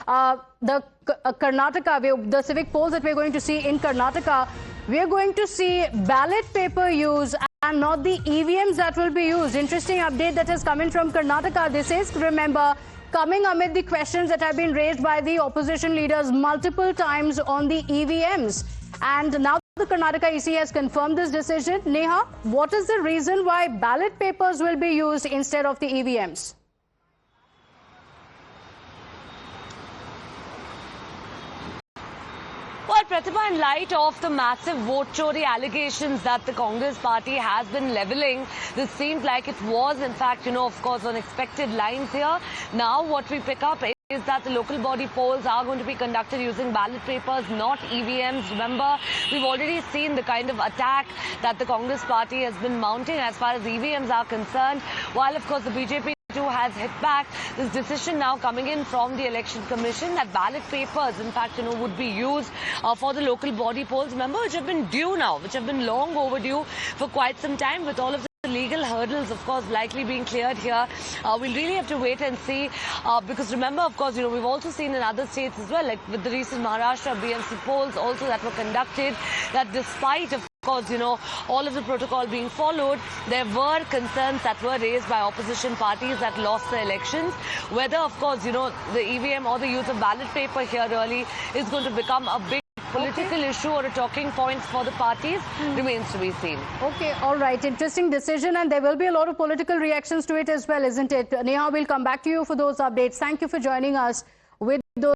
Karnataka, the civic polls that we're going to see in Karnataka, we're going to see ballot paper use and not the EVMs that will be used. Interesting update that has come in from Karnataka. This is, remember, coming amid the questions that have been raised by the opposition leaders multiple times on the EVMs. And now the Karnataka EC has confirmed this decision. Neha, what is the reason why ballot papers will be used instead of the EVMs? Well, Pratibha, in light of the massive vote chori allegations that the Congress party has been levelling, this seems like it was, in fact, of course, on expected lines here. Now, what we pick up is that the local body polls are going to be conducted using ballot papers, not EVMs. Remember, we've already seen the kind of attack that the Congress party has been mounting as far as EVMs are concerned, while, of course, the BJP too has hit back. This decision now coming in from the Election Commission that ballot papers, in fact, would be used for the local body polls, remember, which have been due now, which have been long overdue for quite some time, with all of the legal hurdles, of course, likely being cleared here. We'll really have to wait and see, because remember, of course, we've also seen in other states as well, like with the recent Maharashtra BMC polls also that were conducted, that despite, of course, all of the protocol being followed, there were concerns that were raised by opposition parties that lost the elections. Whether, of course, the EVM or the use of ballot paper here really is going to become a big political issue or a talking point for the parties remains to be seen. Okay, all right. Interesting decision, and there will be a lot of political reactions to it as well, isn't it? Neha, we'll come back to you for those updates. Thank you for joining us.